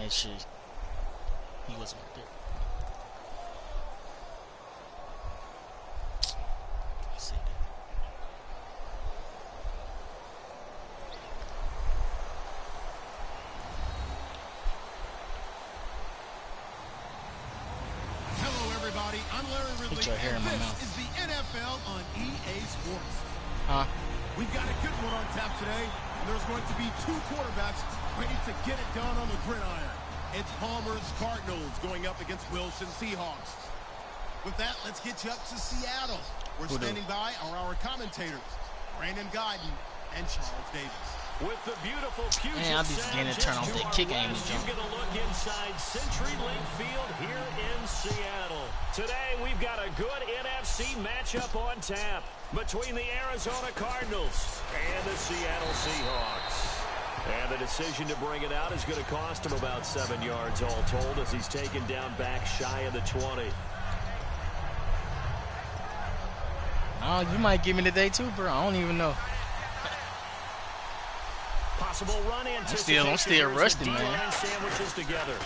make sure he wasn't right there. Let's see that. Hello, everybody. I'm Larry Ridley. Put your hair in my This mouth. is the NFL on EA Sports. Huh? We've got a good one on tap today, and there's going to be two quarterbacks ready to get it done on the gridiron. It's Palmer's Cardinals going up against Wilson Seahawks. With that, let's get you up to Seattle. We're standing by are our commentators, Brandon Guyton and Charles Davis. With the beautiful Puget Man, I'm just getting to turn off that kick aim to you jump. get a look inside CenturyLink Field here in Seattle. Today, we've got a good NFC matchup on tap between the Arizona Cardinals and the Seattle Seahawks. And the decision to bring it out is going to cost him about 7 yards all told as he's taken down back shy of the 20. Oh, you might give me today too, bro. I don't even know. Possible run I'm still rusty, man. Sandwiches together.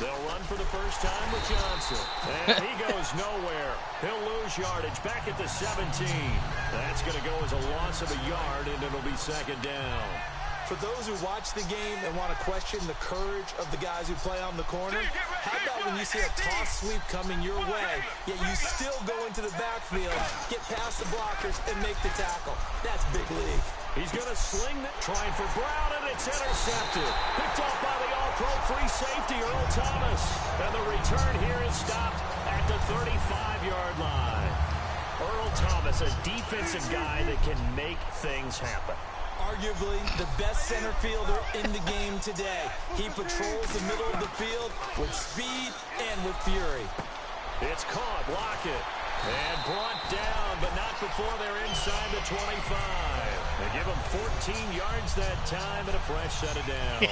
They'll run for the first time with Johnson. And he goes nowhere. He'll lose yardage back at the 17. That's going to go as a loss of a yard, and it'll be second down. For those who watch the game and want to question the courage of the guys who play on the corner, how about when you see a toss sweep coming your way, yet you still go into the backfield, get past the blockers, and make the tackle? That's big league. He's going to sling it, trying for Brown, and it's intercepted. Picked off by the all-pro free safety, Earl Thomas. And the return here is stopped at the 35-yard line. Earl Thomas, a defensive guy that can make things happen. Arguably the best center fielder in the game today. He patrols the middle of the field with speed and with fury. It's caught, Lockett, and brought down, but not before they're inside the 25. They give him 14 yards that time and a fresh set of downs.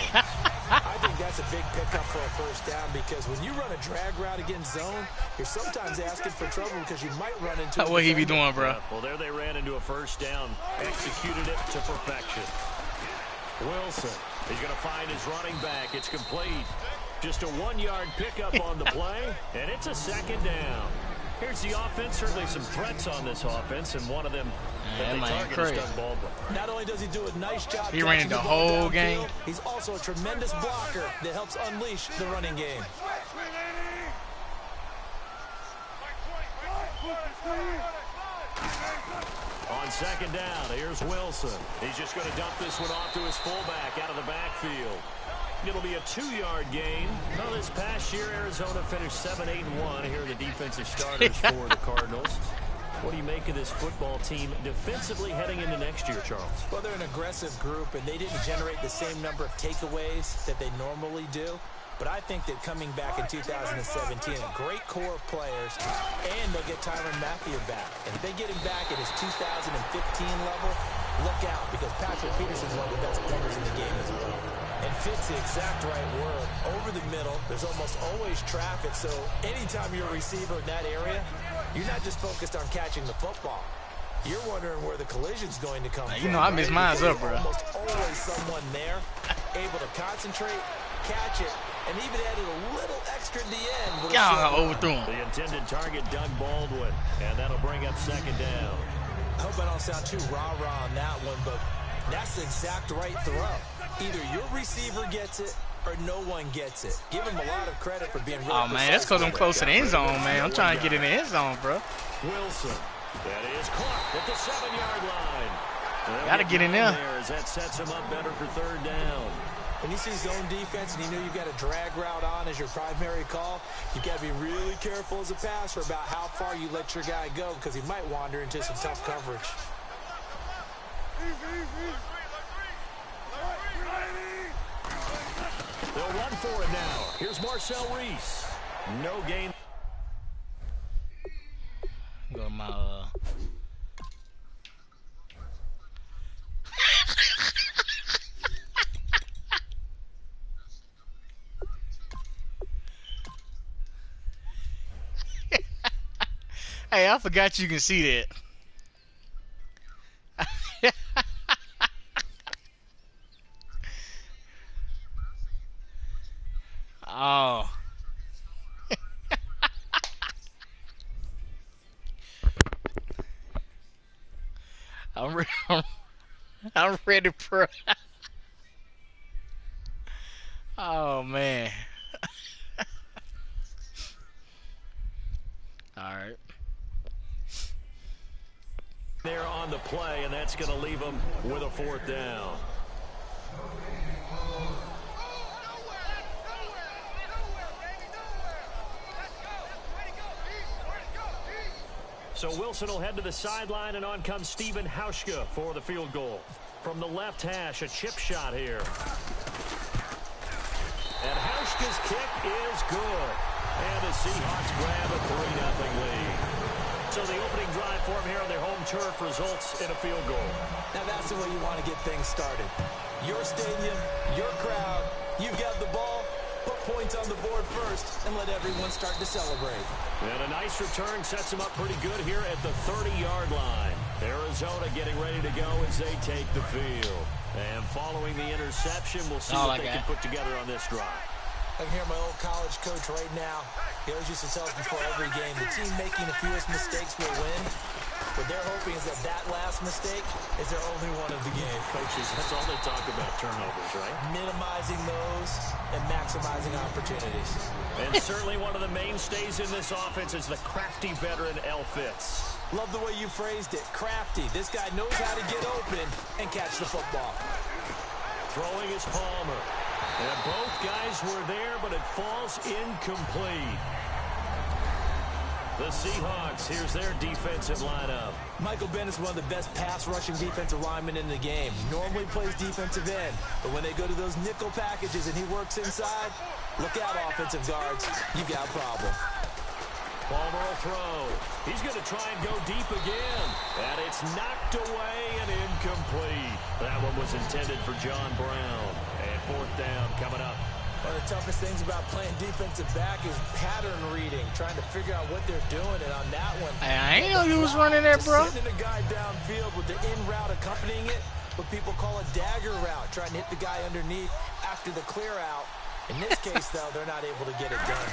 I think that's a big pickup for a first down because when you run a drag route against zone, you're sometimes asking for trouble because you might run into What he be doing, bro? Well, there they ran into a first down, executed it to perfection. Wilson, he's going to find his running back. It's complete. Just a 1-yard pickup on the play, and it's a second down. Here's the offense. Certainly some threats on this offense, and one of them that they target is Doug Baldwin. Not only does he do a nice job, he ran the whole game. He's also a tremendous blocker that helps unleash the running game. On second down, here's Wilson. He's just going to dump this one off to his fullback out of the backfield. It'll be a 2-yard gain. Well, this past year, Arizona finished 7-8-1. Here are the defensive starters for the Cardinals. What do you make of this football team defensively heading into next year, Charles? Well, they're an aggressive group, and they didn't generate the same number of takeaways that they normally do. But I think that coming back in 2017, a great core of players, and they'll get Tyrann Mathieu back. And if they get him back at his 2015 level, look out, because Patrick Peterson's one of the best corners in the game as well. And fits the exact right word. Over the middle, there's almost always traffic, so anytime you're a receiver in that area, you're not just focused on catching the football. You're wondering where the collision's going to come from. You know, I miss mine up, bro. Almost always someone there, able to concentrate, catch it, and even added a little extra at the end. God, overthrew him. The intended target, Doug Baldwin, and that'll bring up second down. I hope I don't sound too rah-rah on that one, but that's the exact right throw. Either your receiver gets it or no one gets it. Give him a lot of credit for being really man, that's because I'm close to the end zone, man. I'm trying to get in the end zone, bro. Wilson. That is caught at the 7-yard line. Gotta get in there. As that sets him up better for third down. When you see zone defense and you know you've got a drag route on as your primary call, you've got to be really careful as a passer about how far you let your guy go because he might wander into some tough coverage. They'll run for it now. Here's Marcel Reese. No gain. Go to my Hey, I forgot you can see that. ready, bro. Oh man. All right. There on the play, and that's going to leave them with a 4th down. So Wilson will head to the sideline, and on comes Steven Hauschka for the field goal. From the left hash, a chip shot here. And Hauschka's kick is good. And the Seahawks grab a 3-0 lead. So the opening drive for them here on their home turf results in a field goal. Now that's the way you want to get things started. Your stadium, your crowd, you've got the ball. Put points on the board first and let everyone start to celebrate. And a nice return sets them up pretty good here at the 30-yard line. Arizona getting ready to go as they take the field. And following the interception, we'll see what they can put together on this drive. I can hear my old college coach right now. He always used to tell us before every game, the team making the fewest mistakes will win. What they're hoping is that that last mistake is their only one of the game. Coaches, that's all they talk about, turnovers, right? Minimizing those and maximizing opportunities. And certainly one of the mainstays in this offense is the crafty veteran L. Fitz. Love the way you phrased it. Crafty. This guy knows how to get open and catch the football. Throwing is Palmer. And both guys were there, but it falls incomplete. The Seahawks, here's their defensive lineup. Michael Bennett's one of the best pass-rushing defensive linemen in the game. He normally plays defensive end, but when they go to those nickel packages and he works inside, look out, offensive guards. You got a problem. Palmer will throw. He's going to try and go deep again. And it's knocked away and incomplete. That one was intended for John Brown. And 4th down coming up. One of the toughest things about playing defensive back is pattern reading, trying to figure out what they're doing. And on that one, I ain't know you was running there, bro. Sending a guy downfield with the in route accompanying it, what people call a dagger route, trying to hit the guy underneath after the clear out. In this case, though, they're not able to get it done.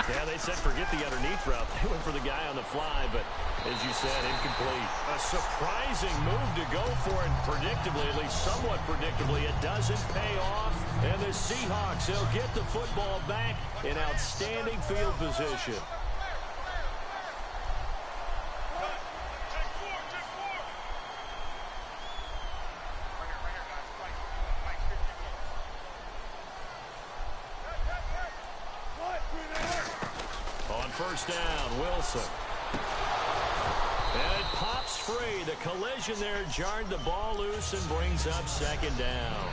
Yeah, they said forget the underneath route. They went for the guy on the fly, but as you said, incomplete. A surprising move to go for it predictably, at least somewhat predictably. It doesn't pay off, and the Seahawks, they'll get the football back in outstanding field position. First down, Wilson. And it pops free. The collision there jarred the ball loose and brings up 2nd down.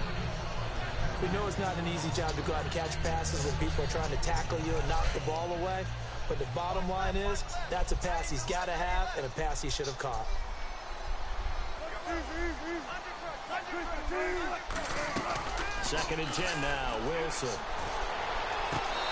We know it's not an easy job to go out and catch passes when people are trying to tackle you and knock the ball away. But the bottom line is, that's a pass he's got to have and a pass he should have caught. 2nd and 10 now, Wilson.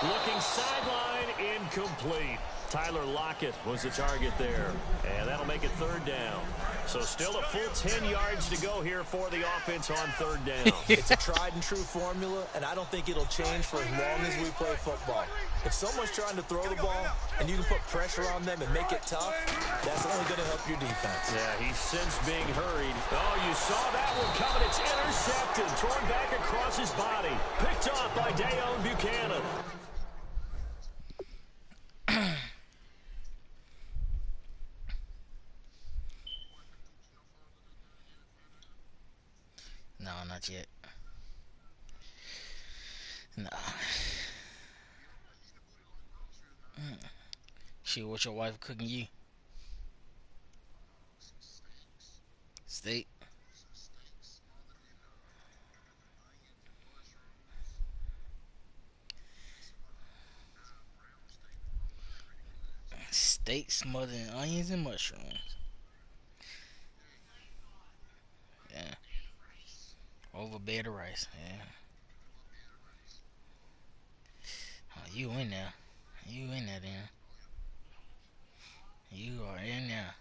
Looking sideline, incomplete. Tyler Lockett was the target there. And that'll make it 3rd down. So still a full 10 yards to go here for the offense on 3rd down. It's a tried and true formula, and I don't think it'll change for as long as we play football. If someone's trying to throw the ball and you can put pressure on them and make it tough, that's only going to help your defense. Yeah, he's since being hurried. Oh, you saw that one coming. It's intercepted. Thrown back across his body. Picked off by Dayon Buchanan. No, not yet. No. Shit, what's your wife cooking you? Steak. Steak smothered in onions and mushrooms. Yeah. Over a bed of rice. Yeah. Oh, you in there. You in there then. You are in there.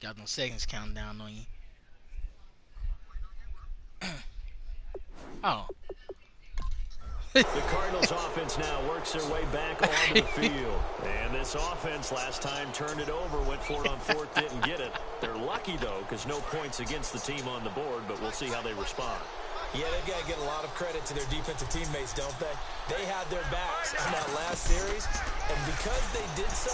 got them seconds counting down on you. Oh. The Cardinals offense now works their way back onto the field. And this offense last time turned it over, went for it on fourth, didn't get it. They're lucky, though, because no points against the team on the board, but we'll see how they respond. Yeah, they've got to get a lot of credit to their defensive teammates, don't they? They had their backs on that last series, and because they did so,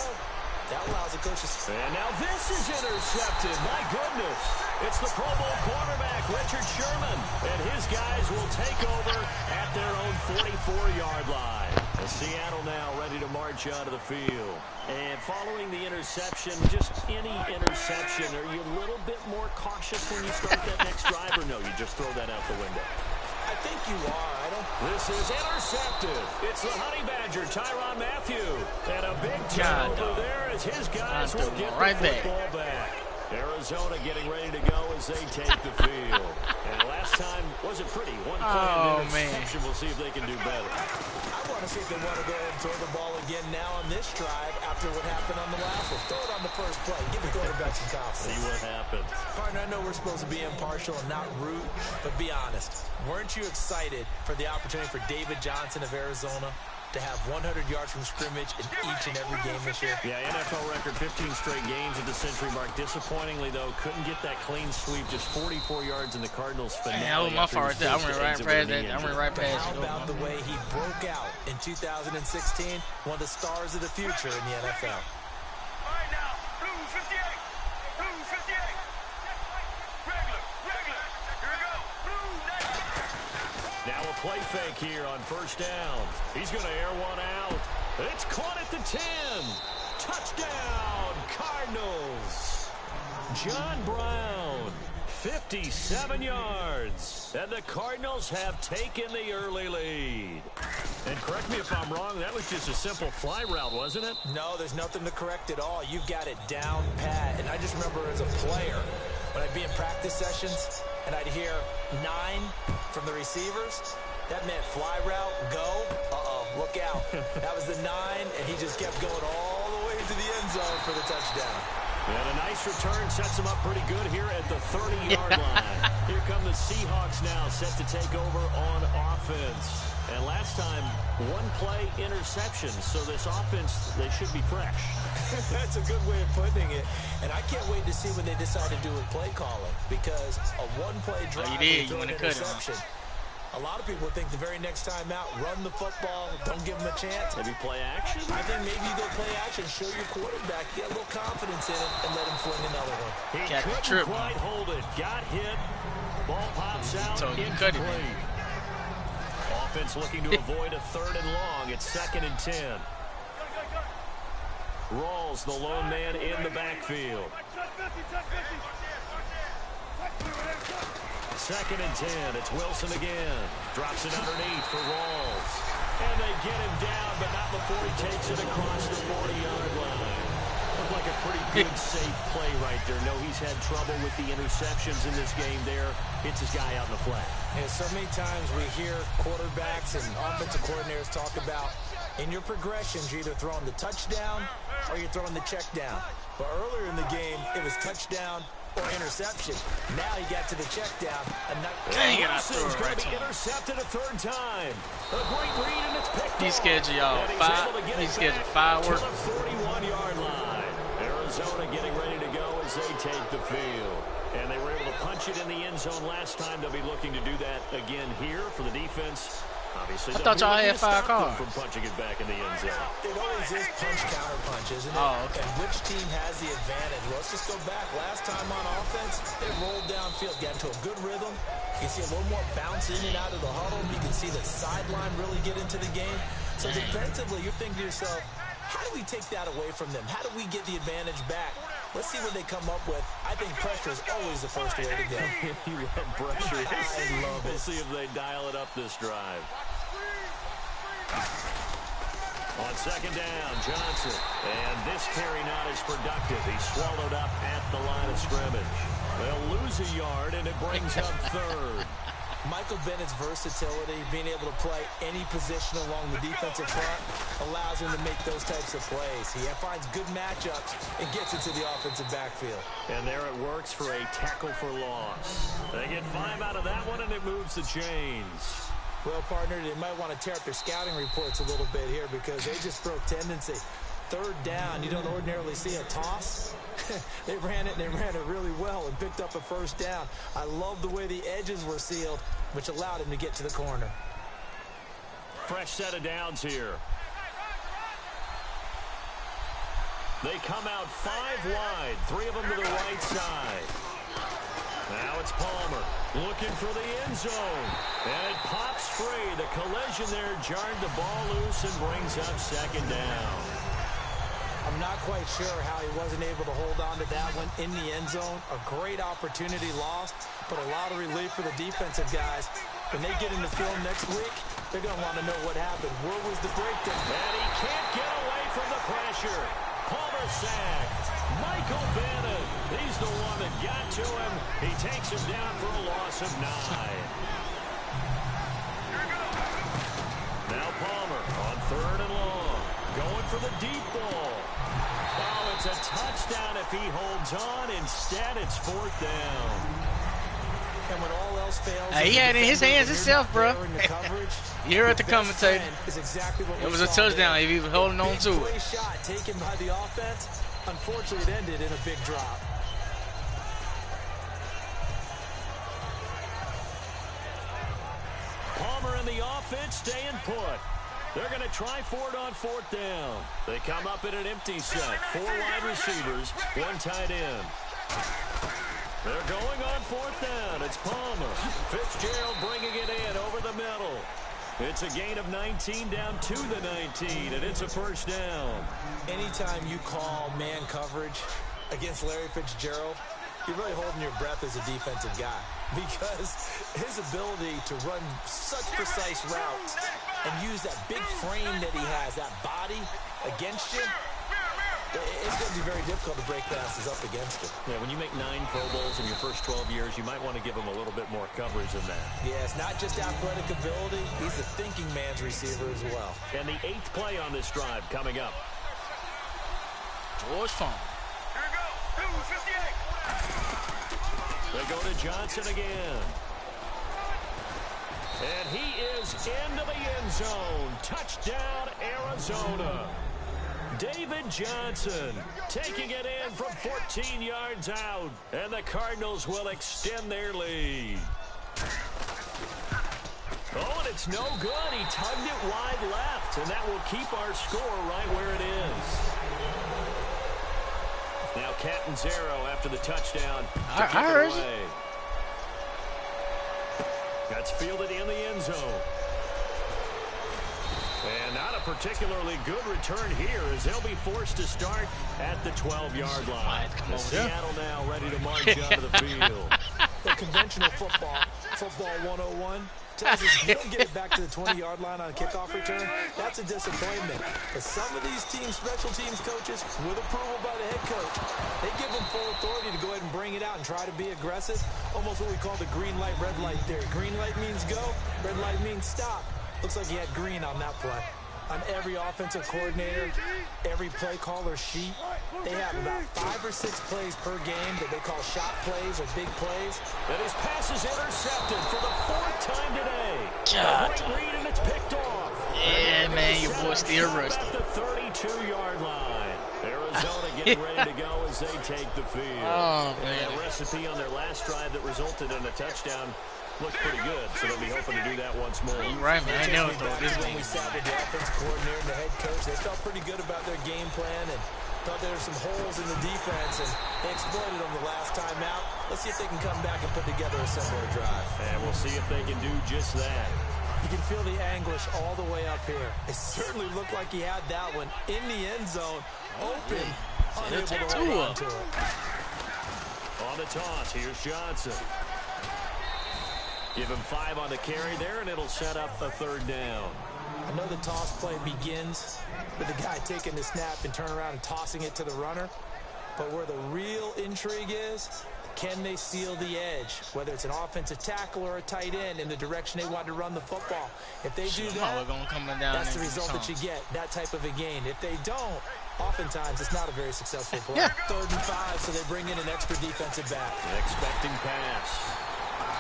that allows the coaches. And now this is intercepted. My goodness. It's the Pro Bowl quarterback, Richard Sherman. And his guys will take over at their own 44-yard line. And Seattle now ready to march out of the field. And following the interception, just any interception, are you a little bit more cautious when you start that next drive, or no, you just throw that out the window? I think you are. This is intercepted. It's the Honey Badger, Tyrann Mathieu. And a big turnover there as his guys will get the football back. Arizona getting ready to go as they take the field. And last time wasn't pretty. One play and interception. We'll see if they can do better. I want to see if they want to go ahead and throw the ball again now on this drive after what happened on the last one. Throw it on the first play. Give the quarterback some confidence. See what happens. Partner, I know we're supposed to be impartial and not root, but be honest. Weren't you excited for the opportunity for David Johnson of Arizona to have 100 yards from scrimmage in each and every game this year? Yeah, NFL record, 15 straight games at the century mark. Disappointingly, though, couldn't get that clean sweep. Just 44 yards in the Cardinals finale. Man, that was my fault right there. I went right past that. I went right past it. How about the way he broke out in 2016? One of the stars of the future in the NFL. All right, now, blue 58. Blue 58. Regular. Here we go. Blue 90. Now a play fake here on first down. He's going to air one out. It's caught at the 10. Touchdown, Cardinals. John Brown, 57 yards. And the Cardinals have taken the early lead. And correct me if I'm wrong, that was just a simple fly route, wasn't it? No, there's nothing to correct at all. You've got it down pat. And I just remember as a player, when I'd be in practice sessions and I'd hear 9 from the receivers, that meant fly route, go, look out. That was the 9, and he just kept going all the way to the end zone for the touchdown. And a nice return sets him up pretty good here at the 30-yard line. Here come the Seahawks now, set to take over on offense. And last time, one play interception, so this offense, they should be fresh. That's a good way of putting it. And I can't wait to see what they decide to do with play calling, because a one-play drive with an interception. A lot of people think the very next time out, run the football, don't give them a chance. Maybe play action? I think maybe you go play action, show your quarterback, get a little confidence in it, and let him fling another one. He couldn't quite hold it. Got hit. Ball pops out. So you cut it. Offense looking to avoid a 3rd and long. It's 2nd and 10. Rawls, the lone man in the backfield. 2nd and 10. It's Wilson again. Drops it underneath for Rawls. And they get him down, but not before he takes it across the 40-yard line. Looked like a pretty good, safe play right there. No, he's had trouble with the interceptions in this game there. Hits his guy out in the flat. Yeah, so many times we hear quarterbacks and offensive coordinators talk about in your progressions, you're either throwing the touchdown or you're throwing the check down. But earlier in the game, it was touchdown or interception. Now he got to the check down. Wilson's going to be intercepted a 3rd time. A great read, and it's picked He scheduled y'all 5. He scheduled 5 work. To the 41-yard line. Arizona getting ready to go as they take the field. And they were able to punch it in the end zone last time. They'll be looking to do that again here for the defense. Obviously, I thought y'all had 5 calls. From punching it back in the end zone. It always is punch-counter punch, isn't it? Oh, okay. And which team has the advantage? Well, let's just go back. Last time on offense, they rolled downfield, got into a good rhythm. You see a little more bounce in and out of the huddle. You can see the sideline really get into the game. So defensively, you're thinking to yourself, how do we take that away from them? How do we get the advantage back? Let's see what they come up with. I think pressure is always the first way to go. You love pressure. I love it. We'll see if they dial it up this drive. On 2nd down, Johnson. And this carry not as productive. He's swallowed up at the line of scrimmage. They'll lose a yard, and it brings up 3rd. Michael Bennett's versatility, being able to play any position along the defensive front, allows him to make those types of plays. He finds good matchups and gets into the offensive backfield. And there it works for a tackle for loss. They get 5 out of that one, and it moves the chains. Well, partner, they might want to tear up their scouting reports a little bit here because they just broke tendency. 3rd down, you don't ordinarily see a toss. They ran it really well and picked up a 1st down. I love the way the edges were sealed, which allowed him to get to the corner. Fresh set of downs here. They come out 5 wide, 3 of them to the right side. Now it's Palmer looking for the end zone. And it pops free. The collision there jarred the ball loose and brings up 2nd down. I'm not quite sure how he wasn't able to hold on to that one in the end zone. A great opportunity lost, but a lot of relief for the defensive guys. When they get in the film next week, they're going to want to know what happened. Where was the breakdown? And he can't get away from the pressure. Palmer sacked. Michael Bennett, he's the one that got to him. He takes him down for a loss of 9. Now Palmer on 3rd and long. Going for the deep ball. Oh, it's a touchdown if he holds on. Instead, it's 4th down. And when all else fails, He had it in his hands himself, bro. You heard the commentator. Exactly what it was a touchdown if he was holding on to it. Shot taken by the offense. Unfortunately, it ended in a big drop. Palmer and the offense staying put. They're going to try for it on 4th down. They come up in an empty set. 4 wide receivers, 1 tight end. They're going on 4th down. It's Palmer. Fitzgerald bringing it in over the middle. It's a gain of 19 down to the 19, and it's a 1st down. Anytime you call man coverage against Larry Fitzgerald, you're really holding your breath as a defensive guy because his ability to run such precise routes and use that big frame that he has, that body against you, it's going to be very difficult to break passes up against him. Yeah, when you make 9 Pro Bowls in your first 12 years, you might want to give him a little bit more coverage than that. Yeah, it's not just athletic ability. He's a thinking man's receiver as well. And the 8th play on this drive coming up. George Fong. Here we go. 58. They go to Johnson again. And he is into the end zone. Touchdown, Arizona. David Johnson taking it in from 14 yards out. And the Cardinals will extend their lead. Oh, and it's no good. He tugged it wide left. And that will keep our score right where it is. Now Catanzaro after the touchdown. I heard you. That's fielded in the end zone. And not a particularly good return here as they'll be forced to start at the 12-yard line. Seattle now ready to march out of the field. The conventional football 101, tells us if you don't get it back to the 20-yard line on a kickoff return, that's a disappointment. But some of these teams, special teams coaches, with approval by the head coach, they give them full authority to go ahead and bring it out and try to be aggressive. Almost what we call the green light, red light theory. Green light means go, red light means stop. Looks like he had green on that play. On every offensive coordinator, every play caller sheet, they have about 5 or 6 plays per game that they call shot plays or big plays. And his pass is intercepted for the 4th time today. God. Great read, and it's picked off. Yeah, man, your boy still rusty. At the 32-yard line. Arizona getting ready to go as they take the field. Oh, man. And that recipe on their last drive that resulted in a touchdown looks pretty good, so they'll be hoping to do that once more. You're right, man. I know this When thing. we sat with the offensive coordinator and the head coach, they felt pretty good about their game plan and thought there were some holes in the defense, and they exploited them the last time out. Let's see if they can come back and put together a similar drive. And we'll see if they can do just that. You can feel the anguish all the way up here. It certainly looked like he had that one in the end zone, open, unable to hold on to it. On the toss, here's Johnson. Give him 5 on the carry there, and it'll set up a 3rd down. I know the toss play begins with the guy taking the snap and turn around and tossing it to the runner. But where the real intrigue is Can they seal the edge, whether it's an offensive tackle or a tight end, in the direction they want to run the football? If they do that, that's the result that you get, that type of a gain. If they don't, oftentimes it's not a very successful play. Yeah. 3rd and 5, so they bring in an extra defensive back. Expecting pass.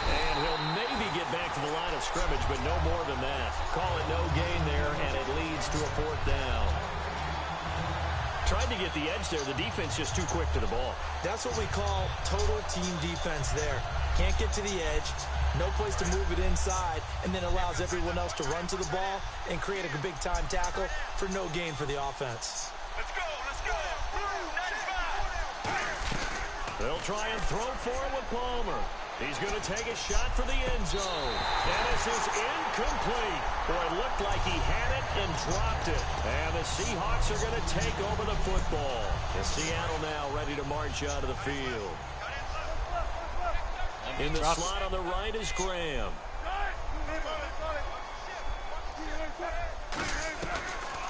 And he'll maybe get back to the line of scrimmage, but no more than that. Call it no gain there, and it leads to a 4th down. Tried to get the edge there. The defense just too quick to the ball. That's what we call total team defense there. Can't get to the edge, no place to move it inside, and then allows everyone else to run to the ball and create a big-time tackle for no gain for the offense. Let's go, let's go. 95. They'll try and throw for him with Palmer. He's going to take a shot for the end zone. And this is incomplete. Boy, it looked like he had it and dropped it. And the Seahawks are going to take over the football. And Seattle now ready to march out of the field. In the slot on the right is Graham.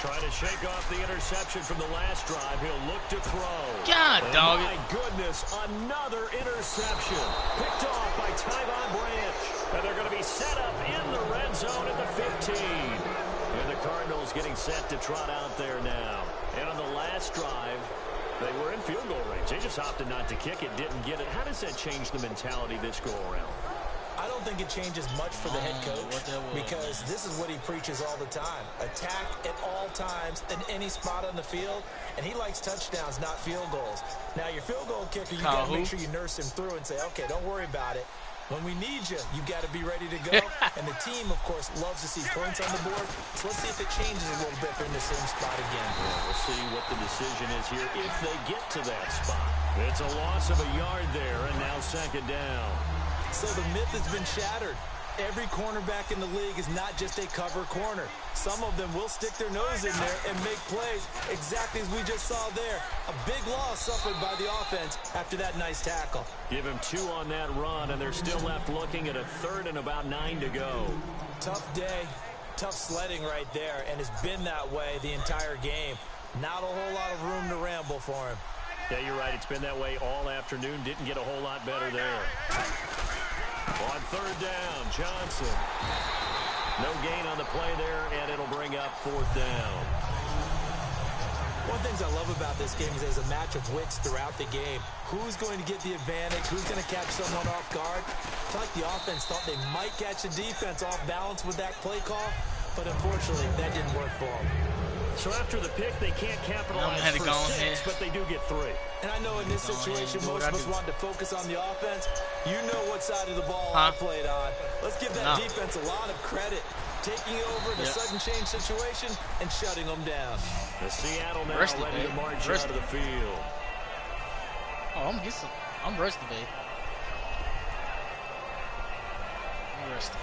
Trying to shake off the interception from the last drive. He'll look to throw. God, dog. My goodness, another interception. Picked off by Tyvon Branch. And they're going to be set up in the red zone at the 15. And the Cardinals getting set to trot out there now. And on the last drive, they were in field goal range. They just opted not to kick it, didn't get it. How does that change the mentality this go-around? I don't think it changes much for the head coach because this is what he preaches all the time. Attack at all times in any spot on the field, and he likes touchdowns, not field goals. Now, your field goal kicker, you got to make sure you nurse him through and say, okay, don't worry about it. When we need you, you got to be ready to go. And the team, of course, loves to see points on the board. So let's see if it changes a little bit. They're in the same spot again. Yeah, we'll see what the decision is here if they get to that spot. It's a loss of a yard there, and now 2nd down. So the myth has been shattered. Every cornerback in the league is not just a cover corner. Some of them will stick their nose in there and make plays exactly as we just saw there. A big loss suffered by the offense after that nice tackle. Give him 2 on that run, and they're still left looking at a 3rd and about 9 to go. Tough day, tough sledding right there, and it's been that way the entire game. Not a whole lot of room to ramble for him. Yeah, you're right. It's been that way all afternoon. Didn't get a whole lot better there. On 3rd down, Johnson. No gain on the play there, and it'll bring up 4th down. One of the things I love about this game is there's a match of wits throughout the game. Who's going to get the advantage? Who's going to catch someone off guard? I feel like the offense thought they might catch the defense off balance with that play call, but unfortunately, that didn't work for them. So after the pick, they can't capitalize for 6, but they do get 3. And I know in this situation, most of us want to focus on the offense. You know what side of the ball I played on. Let's give that defense a lot of credit. Taking over the sudden change situation and shutting them down. The Seattle now ready to march out of the field. Oh, I'm rested, babe. I'm rested.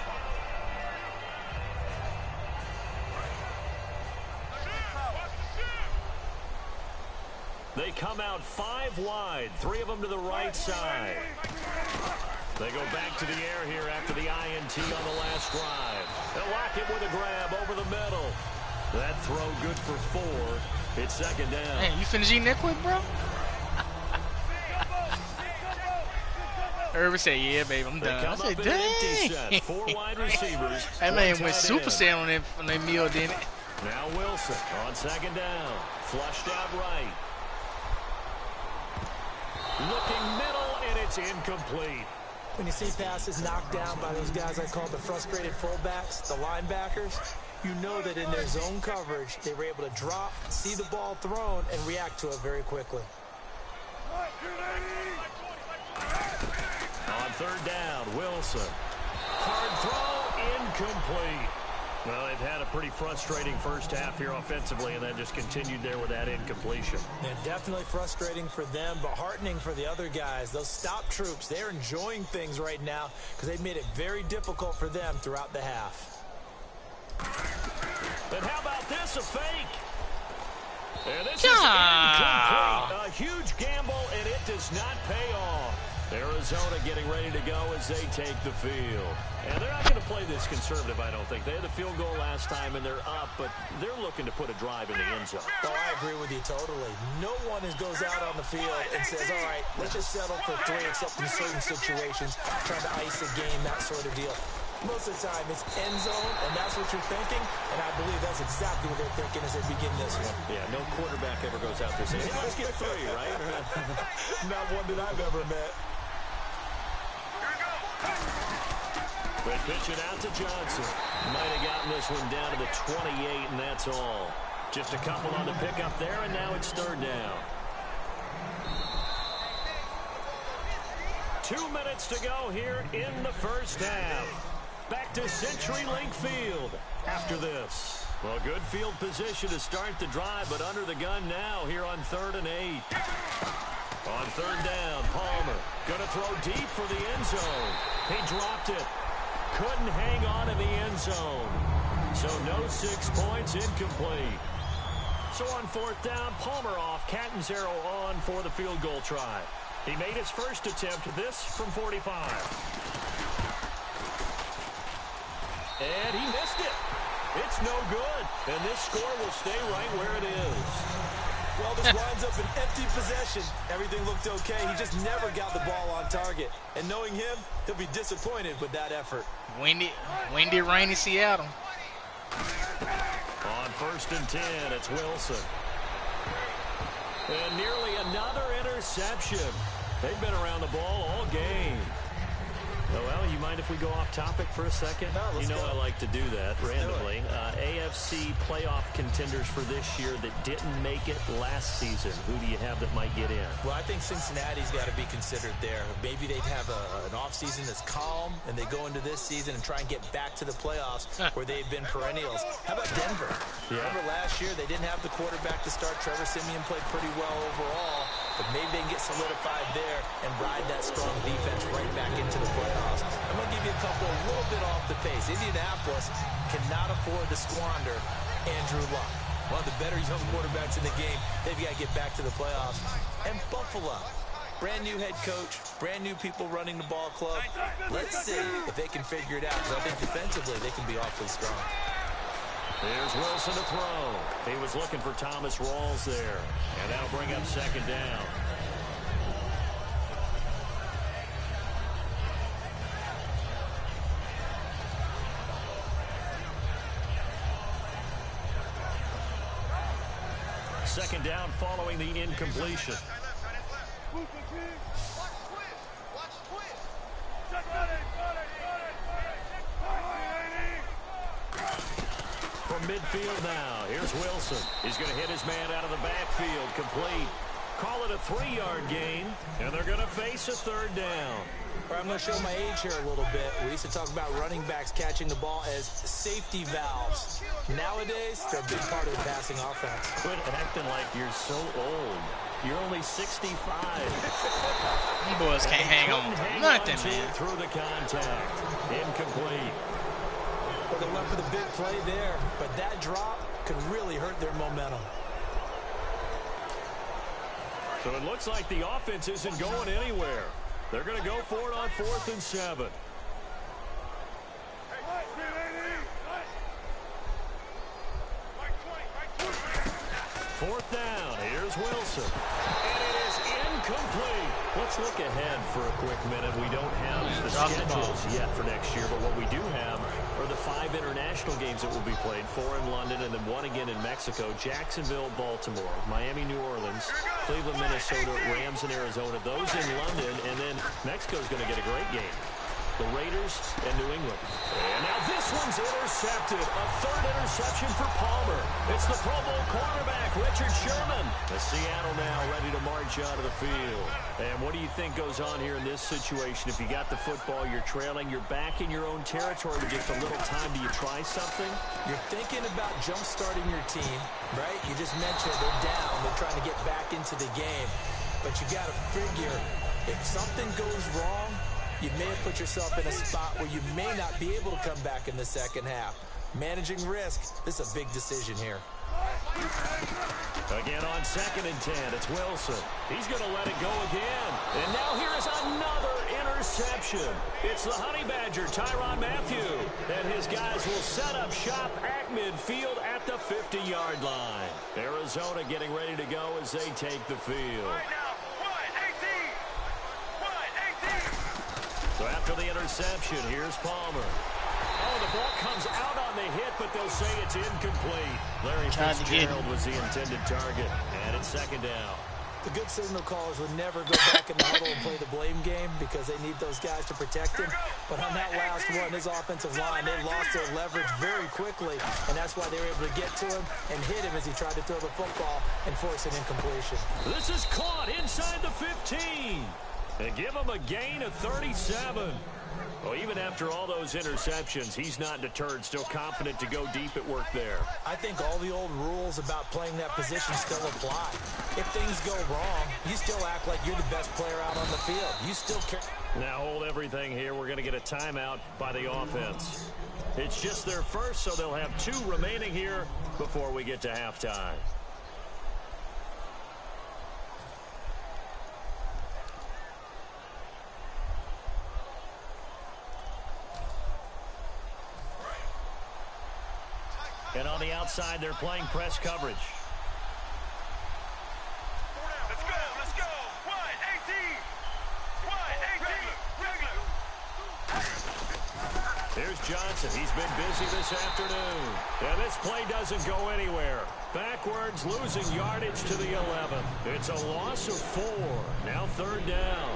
They come out 5 wide, 3 of them to the right side. They go back to the air here after the INT on the last drive. They'll lock it with a grab over the middle. That throw good for 4. It's 2nd down. Hey, you finished eating that quick, bro? Irvin said, yeah, babe, I'm done. I said, dang. 4 wide receivers. That man went Super Saiyan on that meal, didn't it? Now Wilson on 2nd down. Flushed out right. Looking middle, and it's incomplete. When you see passes knocked down by those guys I call the frustrated fullbacks, the linebackers, you know that in their zone coverage, they were able to drop, see the ball thrown, and react to it very quickly. On 3rd down, Wilson. Hard throw, incomplete. Well, they've had a pretty frustrating first half here offensively, and that just continued there with that incompletion. Yeah, definitely frustrating for them, but heartening for the other guys. Those stop troops, they're enjoying things right now because they've made it very difficult for them throughout the half. And how about this, a fake? And this is incomplete. A huge gamble, and it does not pay off. Arizona getting ready to go as they take the field. And they're not going to play this conservative, I don't think. They had the field goal last time, and they're up, but they're looking to put a drive in the end zone. Oh, I agree with you totally. No one goes out on the field and says, all right, let's just settle for 3, except in certain situations, trying to ice a game, that sort of deal. Most of the time, it's end zone, and that's what you're thinking, and I believe that's exactly what they're thinking as they begin this one. Yeah, no quarterback ever goes out there saying, hey, let's get 3, right? Not one that I've ever met. They pitch it out to Johnson. Might have gotten this one down to the 28, and that's all. Just a couple on the pickup there, and now it's 3rd down. 2 minutes to go here in the first half. Back to CenturyLink Field after this. Well, good field position to start the drive, but under the gun now here on 3rd and 8. On 3rd down, Palmer going to throw deep for the end zone. He dropped it. Couldn't hang on in the end zone. So no 6 points, incomplete. So on 4th down, Palmer off. Catanzaro on for the field goal try. He made his first attempt, this from 45. And he missed it. It's no good. And this score will stay right where it is. Well, this winds up an empty possession. Everything looked okay. He just never got the ball on target. And knowing him, he'll be disappointed with that effort. Windy, rainy Seattle. On 1st and 10, it's Wilson. And nearly another interception. They've been around the ball all game. Oh, well, you mind if we go off topic for a second? No, let's go. I like to do that randomly. AFC playoff contenders for this year that didn't make it last season. Who do you have that might get in? Well, I think Cincinnati's got to be considered there. Maybe they'd have an offseason that's calm, and they go into this season and try and get back to the playoffs where they've been perennials. How about Denver? Yeah. Remember last year, they didn't have the quarterback to start. Trevor Siemian played pretty well overall, but maybe they can get solidified there and ride that strong defense right back into the playoffs. I'm going to give you a couple a little bit off the pace. Indianapolis cannot afford to squander Andrew Luck. One of the better young quarterbacks in the game. They've got to get back to the playoffs. And Buffalo, brand new head coach, brand new people running the ball club. Let's see if they can figure it out, because I think defensively they can be awfully strong. There's Wilson to throw. He was looking for Thomas Rawls there. And that'll bring up 2nd down. Second down following the incompletion. From midfield now, here's Wilson. He's going to hit his man out of the backfield, complete. Call it a 3-yard gain, and they're going to face a 3rd down. I'm going to show my age here a little bit. We used to talk about running backs catching the ball as safety valves. Nowadays, they're a big part of the passing offense. Quit acting like you're so old. You're only 65. You boys can't hang on to nothing, man. Through the contact. Incomplete. Well, they went for the big play there, but that drop could really hurt their momentum. So it looks like the offense isn't going anywhere. They're going to go for it on 4th and 7. 4th down. Here's Wilson. And it is incomplete. Let's look ahead for a quick minute. We don't have the schedules yet for next year, but what we do have are the 5 international games that will be played, 4 in London and then 1 again in Mexico. Jacksonville, Baltimore, Miami, New Orleans, Cleveland, Minnesota, Rams, and Arizona. Those in London, and then Mexico's going to get a great game. The Raiders and New England. And now this one's intercepted. A 3rd interception for Palmer. It's the Pro Bowl cornerback, Richard Sherman. The Seattle now ready to march out of the field. And what do you think goes on here in this situation? If you got the football, you're trailing, you're back in your own territory with just a little time. Do you try something? You're thinking about jump-starting your team, right? You just mentioned they're down. They're trying to get back into the game. But you got to figure, if something goes wrong, you may have put yourself in a spot where you may not be able to come back in the second half. Managing risk, this is a big decision here. Again on 2nd and 10, it's Wilson. He's going to let it go again. And now here is another interception. It's the Honey Badger, Tyrann Mathieu. And his guys will set up shop at midfield at the 50-yard line. Arizona getting ready to go as they take the field. Right now, 1-18. 1-18. So after the interception, here's Palmer. Oh, the ball comes out on the hit, but they'll say it's incomplete. Larry Fitzgerald was the intended target, and it's 2nd down. The good signal callers would never go back in the huddle and play the blame game because they need those guys to protect him. But on that last one, his offensive line, they lost their leverage very quickly, and that's why they were able to get to him and hit him as he tried to throw the football and force an incompletion. This is caught inside the 15. They give him a gain of 37. Well, even after all those interceptions, he's not deterred, still confident to go deep at work there. I think all the old rules about playing that position still apply. If things go wrong, you still act like you're the best player out on the field. You still care. Now hold everything here. We're going to get a timeout by the offense. It's just their first, so they'll have 2 remaining here before we get to halftime. And on the outside, they're playing press coverage. Let's go, let's go. 1-18. 1-18. Regular. Here's Johnson. He's been busy this afternoon. And this play doesn't go anywhere. Backwards, losing yardage to the 11. It's a loss of 4. Now 3rd down.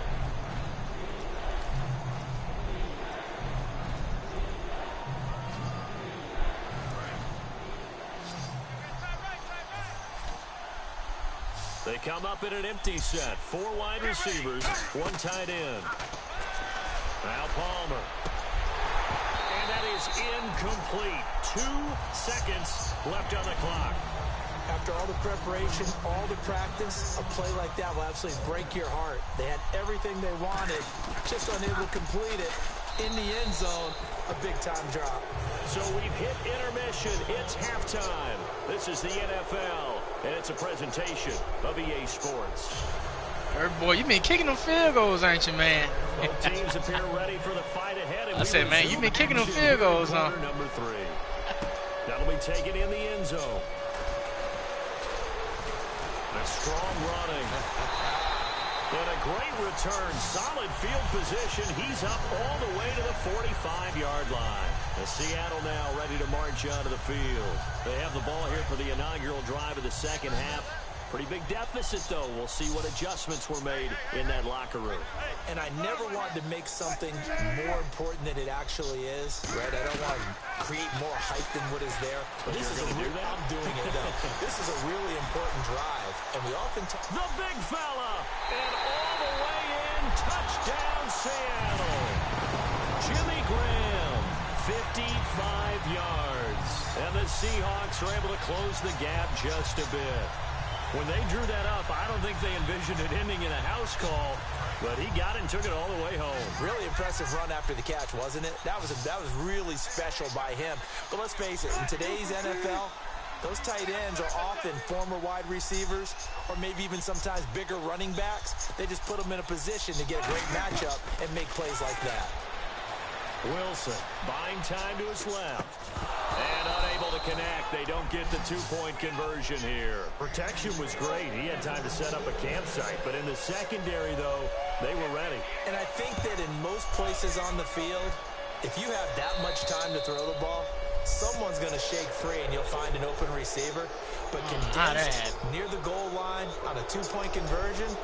They come up in an empty set. 4 wide receivers, 1 tight end. Now Palmer. And that is incomplete. 2 seconds left on the clock. After all the preparation, all the practice, a play like that will absolutely break your heart. They had everything they wanted, just unable to complete it. In the end zone, a big-time drop. So we've hit intermission. It's halftime. This is the NFL, and it's a presentation of EA Sports. Boy, you been kicking them field goals, ain't you, man? Both teams appear ready for the fight ahead. And I said, man, you been kicking them field goals, huh? Number 3. That'll be taken in the end zone. A strong running. And a great return. Solid field position. He's up all the way to the 45-yard line. And Seattle now ready to march onto the field. They have the ball here for the inaugural drive of the 2nd half. Pretty big deficit, though. We'll see what adjustments were made in that locker room. And I never wanted to make something more important than it actually is, right? I don't want to create more hype than what is there. But this is I'm doing it, though. This is a really important drive. And we often talk. The big fella. And all the way in. Touchdown, Seattle. Jimmy Graham, 55 yards. And the Seahawks are able to close the gap just a bit. When they drew that up, I don't think they envisioned it ending in a house call, but he got it and took it all the way home. Really impressive run after the catch, wasn't it? That was really special by him. But let's face it, in today's NFL, those tight ends are often former wide receivers or maybe even sometimes bigger running backs. They just put them in a position to get a great matchup and make plays like that. Wilson buying time to his left. And unable to connect. They don't get the 2-point conversion here. Protection was great. He had time to set up a campsite. But in the secondary, though, they were ready. And I think that in most places on the field, if you have that much time to throw the ball, someone's going to shake free and you'll find an open receiver. But condensed near the goal line on a 2-point conversion,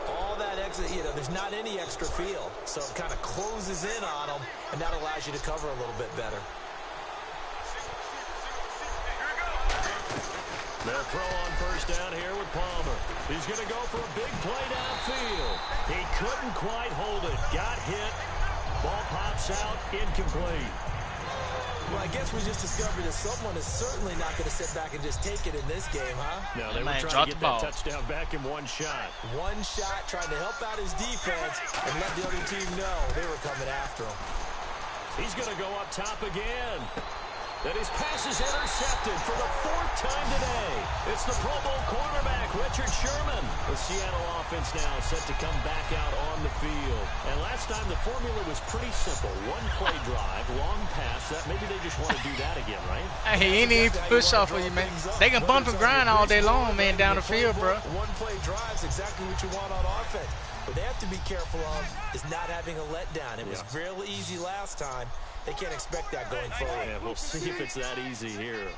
all that extra, there's not any extra field. So it kind of closes in on them, and that allows you to cover a little bit better. They'll throw on 1st down here with Palmer. He's going to go for a big play downfield. He couldn't quite hold it. Got hit. Ball pops out. Incomplete. Well, I guess we just discovered that someone is certainly not going to sit back and just take it in this game, huh? No, they were trying to get that touchdown back in one shot. One shot, trying to help out his defense and let the other team know they were coming after him. He's going to go up top again. And his pass is intercepted for the 4th time today. It's the Pro Bowl cornerback, Richard Sherman. The Seattle offense now set to come back out on the field. And last time the formula was pretty simple. One play drive, long pass. That maybe they just want to do that again, right? Hey, he need to push off of you, man. They can bump and grind all day long, man, down the field, bro. One play drive is exactly what you want on offense. What they have to be careful of is not having a letdown. It was real easy last time. They can't expect that going forward. Yeah, we'll see if it's that easy here.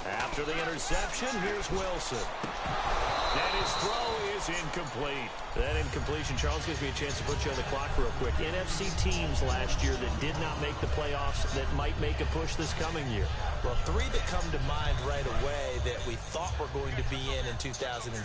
After the interception, here's Wilson. And his throw is incomplete. That incompletion, Charles, gives me a chance to put you on the clock real quick. NFC teams last year that did not make the playoffs that might make a push this coming year. Well, three that come to mind right away that we thought were going to be in 2016.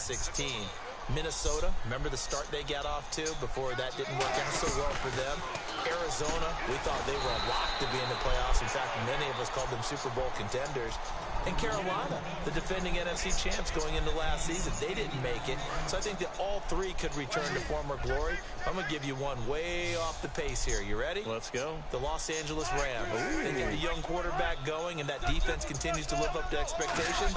Minnesota, remember the start they got off to before that didn't work out so well for them. Arizona, we thought they were a lock to be in the playoffs. In fact, many of us called them Super Bowl contenders. And Carolina, the defending NFC champs going into last season, they didn't make it. So I think that all three could return to former glory. I'm going to give you one way off the pace here. You ready? Let's go. The Los Angeles Rams. They get the young quarterback going, and that defense continues to live up to expectations.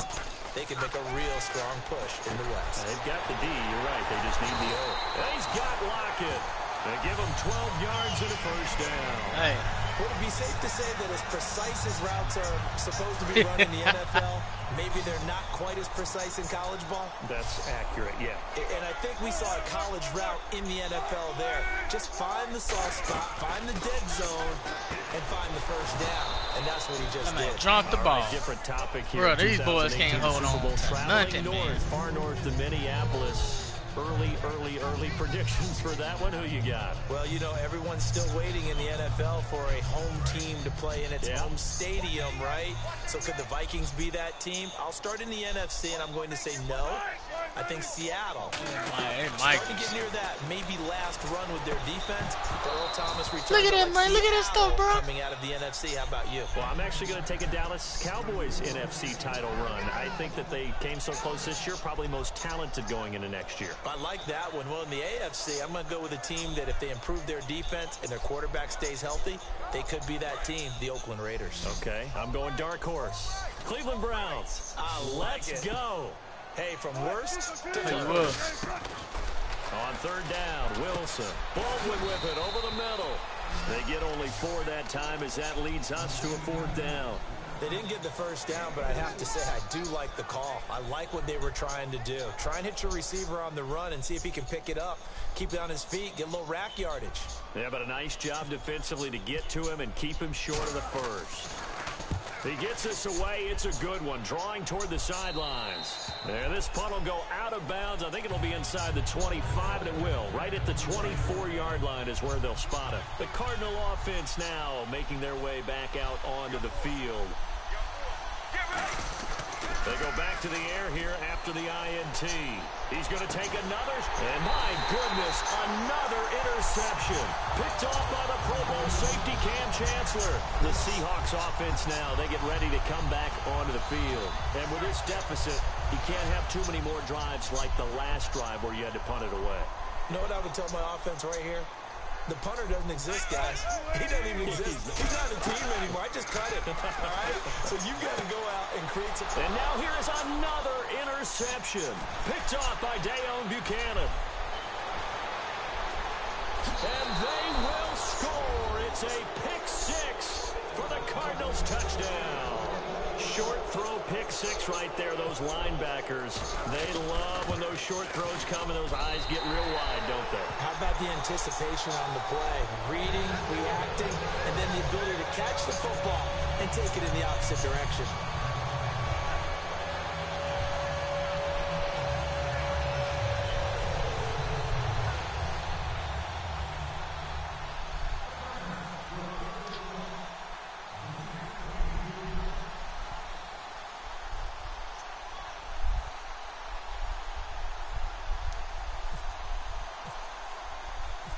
They can make a real strong push in the West. They've got the D. You're right. They just need the O. And he's got Lockett. They give him 12 yards and a first down. Hey. Would it be safe to say that as precise as routes are supposed to be run in the NFL, maybe they're not quite as precise in college ball? That's accurate, yeah. And I think we saw a college route in the NFL there. Just find the soft spot, find the dead zone, and find the first down. And that's what he just did. Drop the ball. Right, different topic here. Bro, these boys can't hold on to nothing, man. Far north to Minneapolis. Early predictions for that one. Who you got? Well, you know, everyone's still waiting in the NFL for a home team to play in its home stadium, right? So could the Vikings be that team? I'll start in the NFC, and I'm going to say no. I think Seattle. Starting to get near that maybe last run with their defense. Earl Thomas returns. Look at him, man. Look at this stuff, bro. Coming out of the NFC. How about you? Well, I'm actually going to take a Dallas Cowboys NFC title run. I think that they came so close this year, probably most talented going into next year. I like that one. Well, in the AFC, I'm going to go with a team that if they improve their defense and their quarterback stays healthy, they could be that team, the Oakland Raiders. Okay, I'm going dark horse. Cleveland Browns. Let's go. Hey, from worst to first. On third down, Wilson. Baldwin with it over the middle. They get only 4 that time as that leads us to a fourth down. They didn't get the first down, but I have to say I do like the call. I like what they were trying to do. Try and hit your receiver on the run and see if he can pick it up. Keep it on his feet, get a little rack yardage. Yeah, but a nice job defensively to get to him and keep him short of the first. He gets this away. It's a good one. Drawing toward the sidelines. There, this punt will go out of bounds. I think it'll be inside the 25, and it will. Right at the 24-yard line is where they'll spot it. The Cardinal offense now making their way back out onto the field. They go back to the air here after the INT. He's going to take another. And my goodness, another interception. Picked off by the Pro Bowl safety Cam Chancellor. The Seahawks offense now, they get ready to come back onto the field. And with this deficit, you can't have too many more drives like the last drive where you had to punt it away. You know what I would tell my offense right here? The punter doesn't exist, guys. He doesn't even exist. He's not a team anymore. I just cut him. All right? So you've got to go out and create some. And now here is another interception. Picked off by Dayon Buchanan. And they will score. It's a pick six for the Cardinals touchdown. Short throw pick six right there. Those linebackers, they love when those short throws come and those eyes get real wide, don't they? How about the anticipation on the play? Reading, reacting, and then the ability to catch the football and take it in the opposite direction.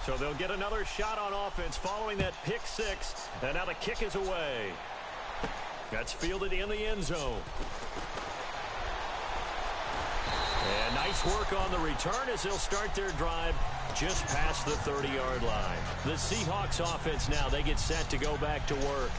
So they'll get another shot on offense following that pick six. And now the kick is away. That's fielded in the end zone. And nice work on the return as they'll start their drive just past the 30-yard line. The Seahawks offense now, they get set to go back to work.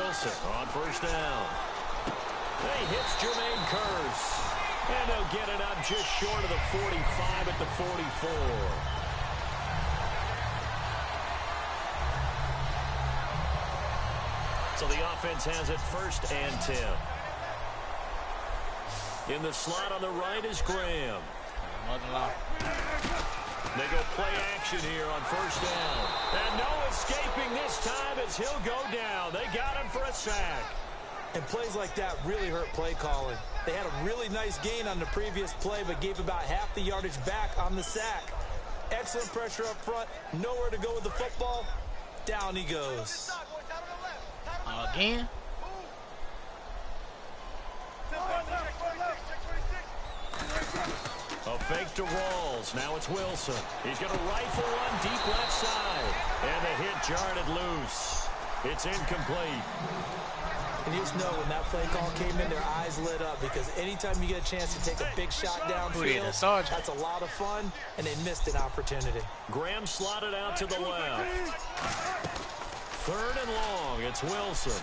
Wilson on first down. He hits Jermaine Kearse. And they'll get it up just short of the 45 at the 44. So the offense has it 1st and 10. In the slot on the right is Graham. They go play action here on first down. And no escaping this time as he'll go down. They got him for a sack. And plays like that really hurt play calling. They had a really nice gain on the previous play, but gave about half the yardage back on the sack. Excellent pressure up front. Nowhere to go with the football. Down he goes. Again? A fake to Rawls. Now it's Wilson. He's going to rifle one deep left side. And the hit jarred it loose. It's incomplete. And you just know when that play call came in, their eyes lit up, because anytime you get a chance to take a big shot downfield, that's a lot of fun, and they missed an opportunity. Graham slotted out to the left. 3rd and long. It's Wilson.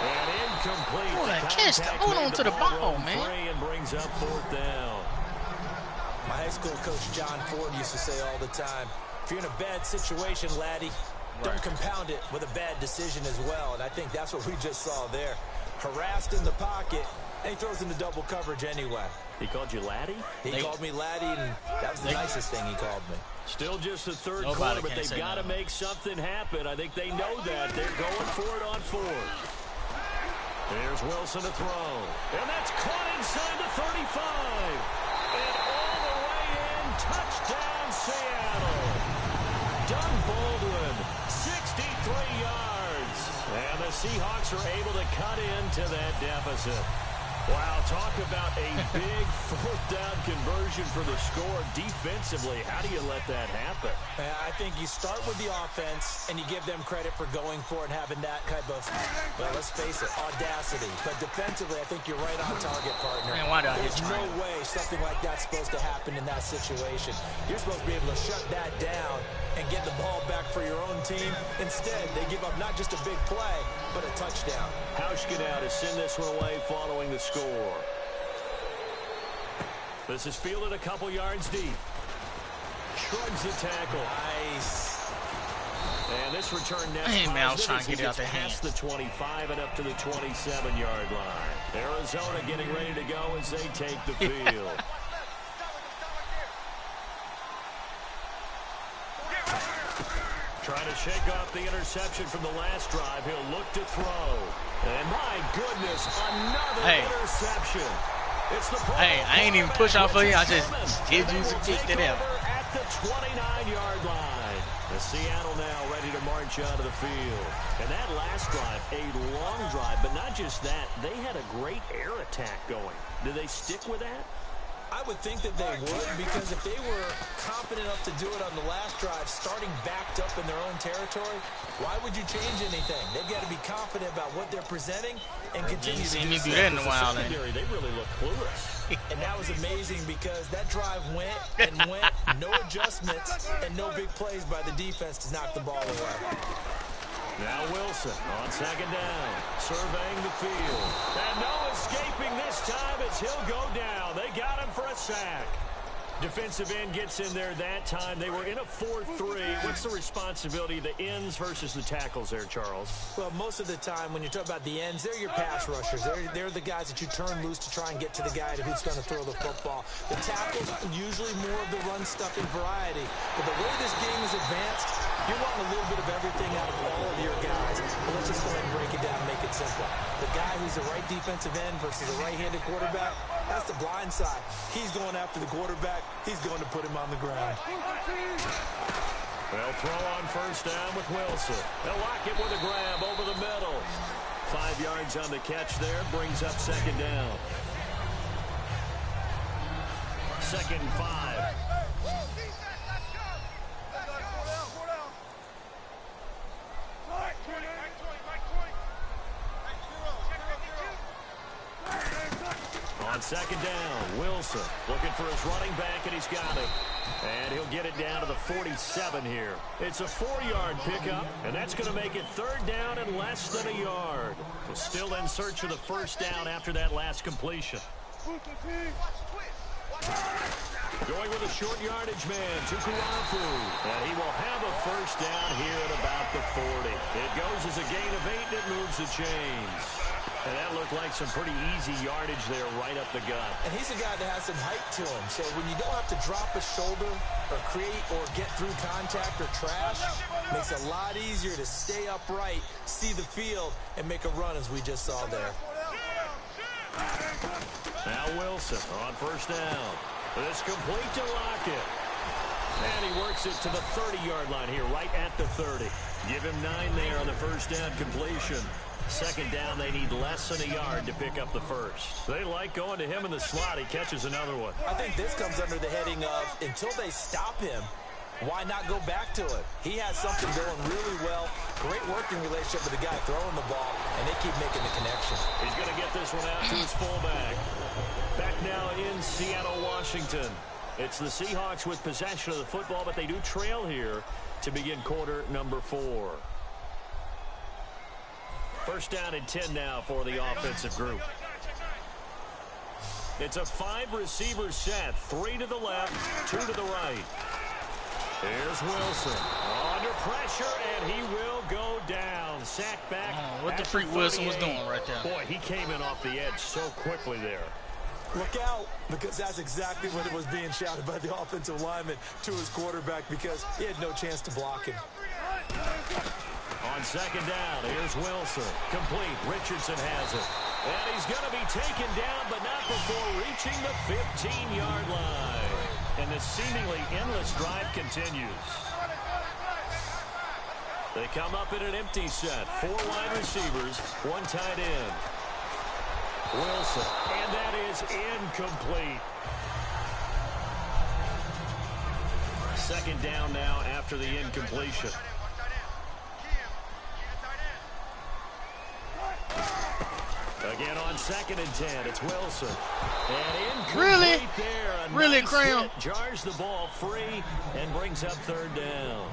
And incomplete. Oh, that catch. Hold on to the ball, man. And brings up 4th down. My high school coach, John Ford, used to say all the time, if you're in a bad situation, laddie, don't compound it with a bad decision as well. And I think that's what we just saw there. Harassed in the pocket, and he throws into double coverage anyway. He called you laddie? He called me laddie, and that was the nicest thing he called me. Still just the 3rd quarter, but they've got to make something happen. I think they know that. They're going for it on 4th. There's Wilson to throw. And that's caught inside the 35. And all the way in, touchdown Seattle. Doug Baldwin, 63 yards. And the Seahawks are able to cut into that deficit. Wow, talk about a big 4th down conversion for the score. Defensively, how do you let that happen? I think you start with the offense, and you give them credit for going for it and having that type of, well, let's face it, audacity. But defensively, I think you're right on target, partner. Man, why do I There's no way something like that's supposed to happen in that situation. You're supposed to be able to shut that down and get the ball back for your own team. Instead, they give up not just a big play, but a touchdown. Hauschka now to send this one away following the score. This is fielded a couple yards deep. Shrugs the tackle. Nice. And this return next. Hey, man, I was trying to get it out their past the 25 and up to the 27-yard line. Arizona getting ready to go as they take the field. Trying to shake off the interception from the last drive. He'll look to throw. And my goodness, another interception. It's the I ain't even push off for you. I just did use to kick it out. At the 29-yard line. The Seattle now ready to march out of the field. And that last drive, a long drive, but not just that. They had a great air attack going. Do they stick with that? I would think that they would, because if they were confident enough to do it on the last drive, starting backed up in their own territory, why would you change anything? They've got to be confident about what they're presenting and continue to do that in a while. They really look clueless. And that was amazing, because that drive went and went, no adjustments, and no big plays by the defense to knock the ball away. Now Wilson on 2nd down, surveying the field. And no escaping this time as he'll go down. They got him for a sack. Defensive end gets in there that time. They were in a 4-3. What's the responsibility of the ends versus the tackles there, Charles? Well, most of the time when you talk about the ends, they're your pass rushers. They're the guys that you turn loose to try and get to the guy who's going to throw the football. The tackles, usually more of the run-stuffing variety. But the way this game is advanced, you're wanting a little bit of everything out of all of your guys. But let's just go ahead and break it down and make it simple. The guy who's the right defensive end versus the right-handed quarterback, that's the blind side. He's going after the quarterback. He's going to put him on the ground. They'll throw on first down with Wilson. They'll lock it with a grab over the middle. 5 yards on the catch there. Brings up 2nd down. 2nd and 5. On On second down, Wilson looking for his running back, and he's got it. And he'll get it down to the 47 here. It's a 4-yard pickup, and that's going to make it third down and less than a yard. So still in search of the first down after that last completion. Going with a short yardage man, Tukuafu. And he will have a first down here at about the 40. It goes as a gain of 8, and it moves the chains. And that looked like some pretty easy yardage there right up the gut. And he's a guy that has some height to him. So when you don't have to drop a shoulder or create or get through contact or trash, it makes it a lot easier to stay upright, see the field, and make a run as we just saw there. Now Wilson on first down. It's complete to Lockett. And he works it to the 30-yard line here, right at the 30. Give him 9 there on the first down completion. Second down, they need less than a yard to pick up the first. They like going to him in the slot. He catches another one. I think this comes under the heading of, until they stop him, why not go back to it? He has something going really well. Great working relationship with the guy throwing the ball, and they keep making the connection. He's going to get this one out to his fullback. Back now in Seattle, Washington. It's the Seahawks with possession of the football, but they do trail here to begin quarter number 4. First down and 10 now for the offensive group. It's a 5-receiver set. 3 to the left, 2 to the right. Here's Wilson. Under pressure, and he will go down. Sack back. What the freak Wilson was doing right there. Boy, he came in off the edge so quickly there. Look out, because that's exactly what it was being shouted by the offensive lineman to his quarterback, because he had no chance to block him. On second down, here's Wilson. Complete. Richardson has it. And he's going to be taken down, but not before reaching the 15-yard line. And the seemingly endless drive continues. They come up in an empty set. 4 wide receivers, 1 tight end. Wilson, and that is incomplete. Second down now after the incompletion. Again on second and 10, it's Wilson. And incomplete there. Really, nice Graham? hit, jars the ball free and brings up third down.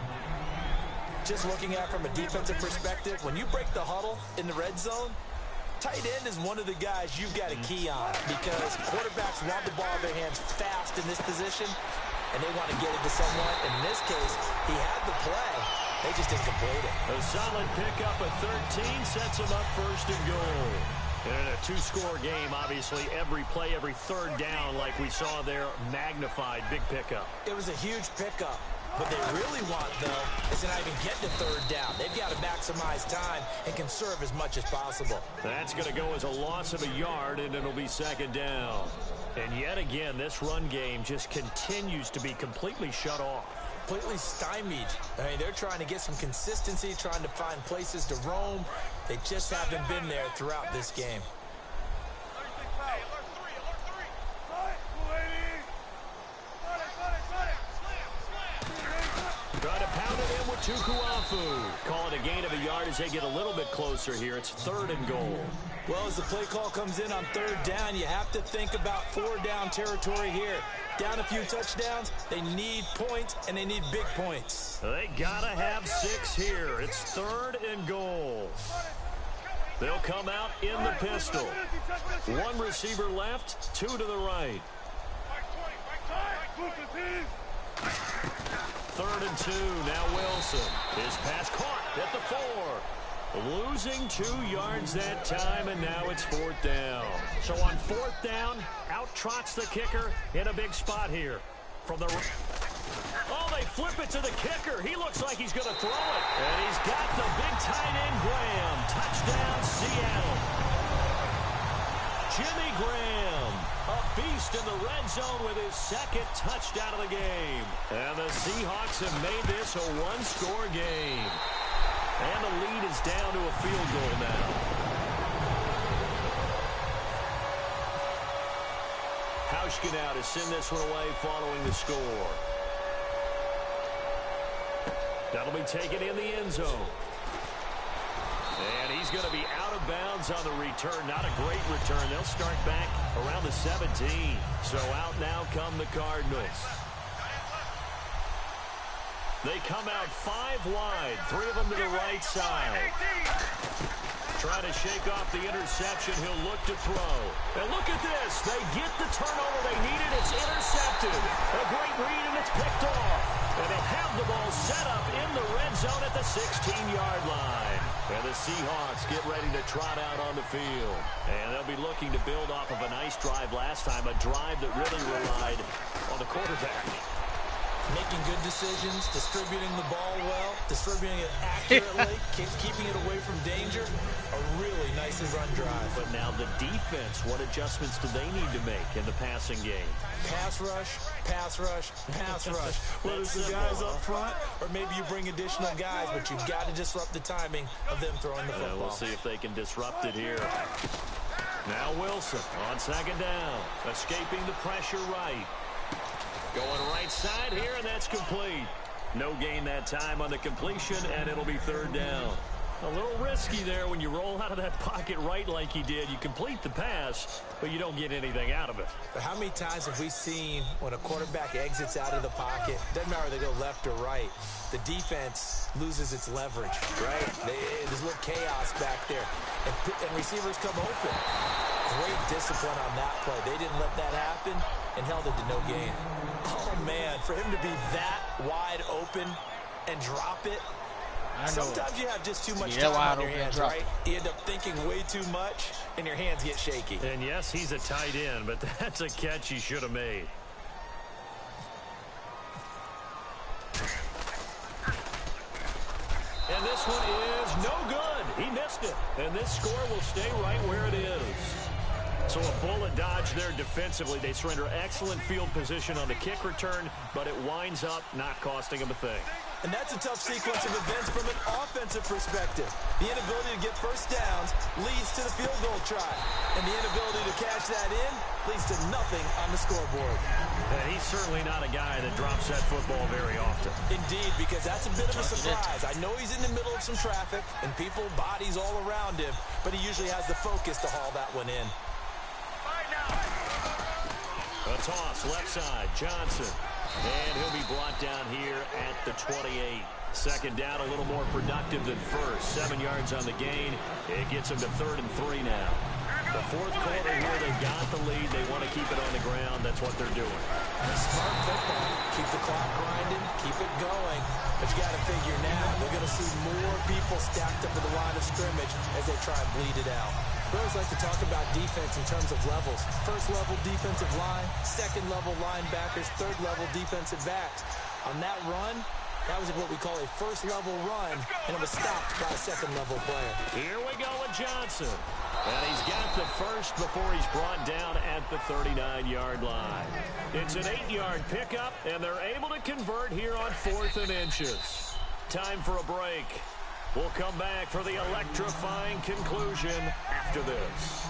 Just looking at it from a defensive perspective, when you break the huddle in the red zone, tight end is one of the guys you've got to key on, because quarterbacks want the ball in their hands fast in this position, and they want to get it to someone. And in this case, he had the play. They just didn't complete it. A solid pickup at 13 sets him up first and goal. And in a 2-score game, obviously, every play, every third down, like we saw there, magnified. Big pickup. It was a huge pickup. What they really want, though, is to not even get to third down. They've got to maximize time and conserve as much as possible. That's going to go as a loss of a yard, and it'll be second down. And yet again, this run game just continues to be completely shut off. Completely stymied. I mean, they're trying to get some consistency, trying to find places to roam. They just haven't been there throughout this game. Trying to pound it in with Tukuafu. Call it a gain of a yard as they get a little bit closer here. It's third and goal. Well, as the play call comes in on third down, you have to think about 4-down territory here. Down a few touchdowns, they need points, and they need big points. They gotta have 6 here. It's third and goal. They'll come out in the pistol. 1 receiver left, 2 to the right. Third and 2, now Wilson. His pass caught at the 4. Losing 2 yards that time, and now it's 4th down. So on 4th down, out trots the kicker in a big spot here. From the... Oh, they flip it to the kicker. He looks like he's going to throw it. And he's got the big tight end, Graham. Touchdown, Seattle. Jimmy Graham, a beast in the red zone with his 2nd touchdown of the game. And the Seahawks have made this a 1-score game. And the lead is down to a field goal now. Hauschka now to send this one away following the score. That'll be taken in the end zone. And he's going to be out of bounds on the return. Not a great return. They'll start back around the 17. So out now come the Cardinals. They come out 5 wide. 3 of them to the right side. Trying to shake off the interception. He'll look to throw. And look at this. They get the turnover they needed. It's intercepted. A great read, and it's picked off. And they'll have the ball set up in the red zone at the 16-yard line. And the Seahawks get ready to trot out on the field. And they'll be looking to build off of a nice drive last time, a drive that really relied on the quarterback. Making good decisions, distributing the ball well, distributing it accurately, keeping it away from danger. A really nicely run drive. But now the defense, what adjustments do they need to make in the passing game? Pass rush, pass rush, pass rush. Whether it's the guys up front or maybe you bring additional guys, but you've got to disrupt the timing of them throwing the football. We'll see if they can disrupt it here. Now Wilson on second down, escaping the pressure right. Going right side here, and that's complete. No gain that time on the completion, and it'll be third down. A little risky there when you roll out of that pocket right like he did. You complete the pass, but you don't get anything out of it. But how many times have we seen when a quarterback exits out of the pocket, doesn't matter whether they go left or right, the defense loses its leverage, right? There's a little chaos back there, and receivers come open. Great discipline on that play. They didn't let that happen and held it to no gain. Oh, man, for him to be that wide open and drop it, sometimes you have just too much time on your hands, right? You end up thinking way too much, and your hands get shaky. And, yes, he's a tight end, but that's a catch he should have made. And this one is no good. He missed it. And this score will stay right where it is. So a bullet dodge there defensively. They surrender excellent field position on the kick return, but it winds up not costing them a thing. And that's a tough sequence of events from an offensive perspective. The inability to get first downs leads to the field goal try. And the inability to cash that in leads to nothing on the scoreboard. And he's certainly not a guy that drops that football very often. Indeed, because that's a bit of a surprise. I know he's in the middle of some traffic and people, bodies all around him, but he usually has the focus to haul that one in. A toss, left side, Johnson. And he'll be brought down here at the 28. Second down, a little more productive than first. 7 yards on the gain. It gets him to 3rd and 3 now. The fourth quarter here, they got the lead. They want to keep it on the ground. That's what they're doing. Smart football. Keep the clock grinding. Keep it going. But you got to figure now, they're going to see more people stacked up at the line of scrimmage as they try and bleed it out. We always like to talk about defense in terms of levels. First level defensive line, second level linebackers, third level defensive backs. On that run, that was what we call a first level run, and it was stopped by a second level player. Here we go with Johnson. And he's got the first before he's brought down at the 39-yard line. It's an 8-yard pickup, and they're able to convert here on 4th and inches. Time for a break. We'll come back for the electrifying conclusion after this.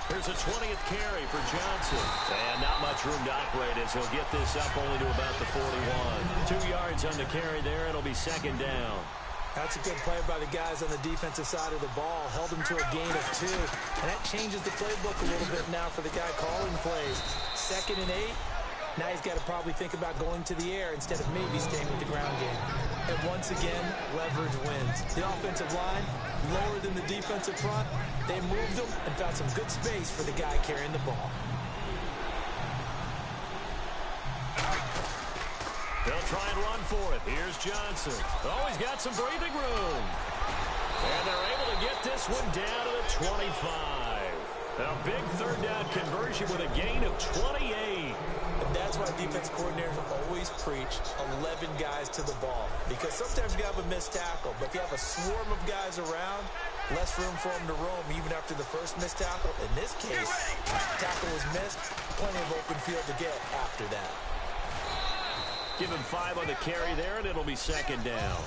Here's a 20th carry for Johnson. And not much room to operate as he'll get this up only to about the 41. 2 yards on the carry there. It'll be second down. That's a good play by the guys on the defensive side of the ball. Held him to a gain of 2. And that changes the playbook a little bit now for the guy calling plays. 2nd and 8. Now he's got to probably think about going to the air instead of maybe staying with the ground game. And once again, leverage wins. The offensive line, lower than the defensive front. They moved them and found some good space for the guy carrying the ball. They'll try and run for it. Here's Johnson. Oh, he's got some breathing room. And they're able to get this one down to the 25. A big third down conversion with a gain of 28. And that's why defense coordinators always preach 11 guys to the ball. Because sometimes you have a missed tackle, but if you have a swarm of guys around, less room for them to roam even after the first missed tackle. In this case, tackle was missed, plenty of open field to get after that. Give him 5 on the carry there, and it'll be second down.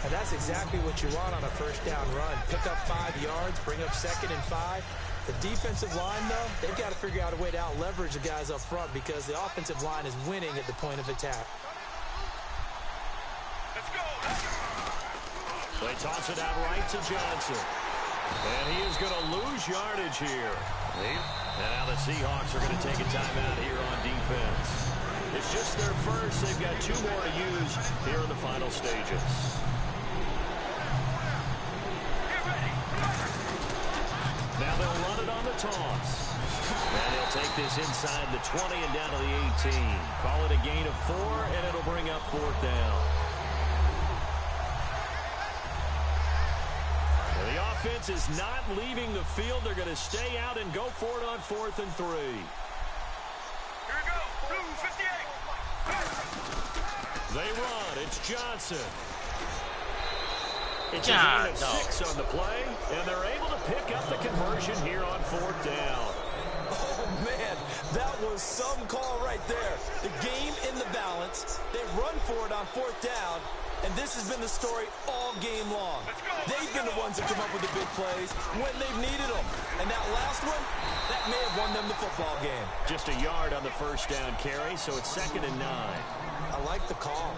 And that's exactly what you want on a first down run. Pick up 5 yards, bring up 2nd and 5. The defensive line, though, they've got to figure out a way to out-leverage the guys up front because the offensive line is winning at the point of attack. They toss it out right to Johnson. And he is going to lose yardage here. And now the Seahawks are going to take a timeout here on defense. It's just their first. They've got 2 more to use here in the final stages. Now they'll run it on the toss. And he'll take this inside the 20 and down to the 18. Call it a gain of 4, and it'll bring up 4th down. And the offense is not leaving the field. They're going to stay out and go for it on 4th and 3. Here we go. Blue 58. They run. It's Johnson. It's a gain of 6 on the play, and they're able to pick up the conversion here on 4th down. Oh, man, that was some call right there. The game in the balance. They run for it on 4th down, and this has been the story all game long. They've been the ones that come up with the big plays when they've needed them. And that last one, that may have won them the football game. Just a yard on the 1st down carry, so it's 2nd and 9. I like the call.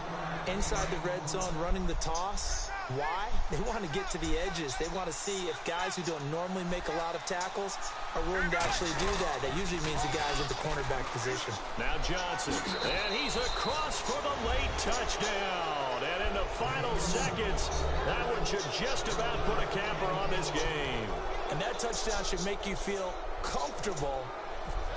Inside the red zone, running the toss. Why? They want to get to the edges. They want to see if guys who don't normally make a lot of tackles are willing to actually do that. That usually means the guys at the cornerback position. Now Johnson, and he's across for the late touchdown. And in the final seconds, that one should just about put a capper on this game. And that touchdown should make you feel comfortable.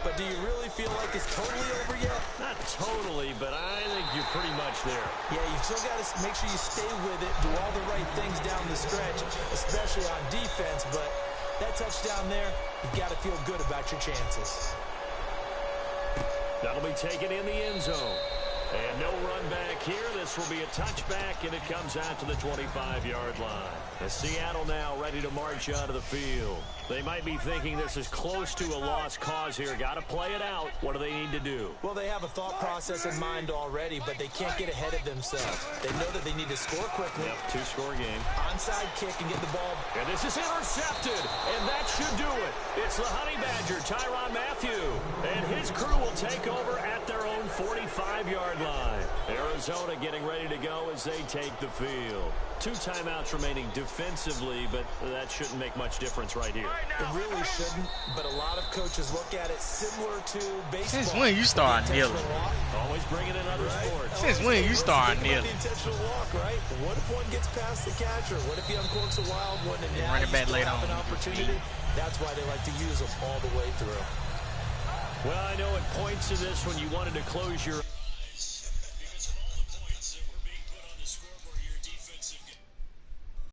But do you really feel like it's totally over yet? Not totally, but I think you're pretty much there. Yeah, you still got to make sure you stay with it, do all the right things down the stretch, especially on defense. But that touchdown there, you've got to feel good about your chances. That'll be taken in the end zone. And no run back here. This will be a touchback, and it comes out to the 25-yard line. As Seattle now ready to march out of the field. They might be thinking this is close to a lost cause here. Got to play it out. What do they need to do? Well, they have a thought process in mind already, but they can't get ahead of themselves. They know that they need to score quickly. Yep, 2-score game. Onside kick and get the ball. And this is intercepted, and that should do it. It's the Honey Badger, Tyrann Mathieu, and his crew will take over at their own 45-yard line. Arizona getting ready to go as they take the field. 2 timeouts remaining defensively, but that shouldn't make much difference right here. It really shouldn't, but a lot of coaches look at it similar to baseball. Since when you start kneeling? Always bringing in other sports. Since when you start kneeling? The intentional walk, right? What if one gets past the catcher? What if he uncorks a wild one and now run it you back still later have on. an opportunity? That's why they like to use them all the way through. Well, I know at points in this when you wanted to close your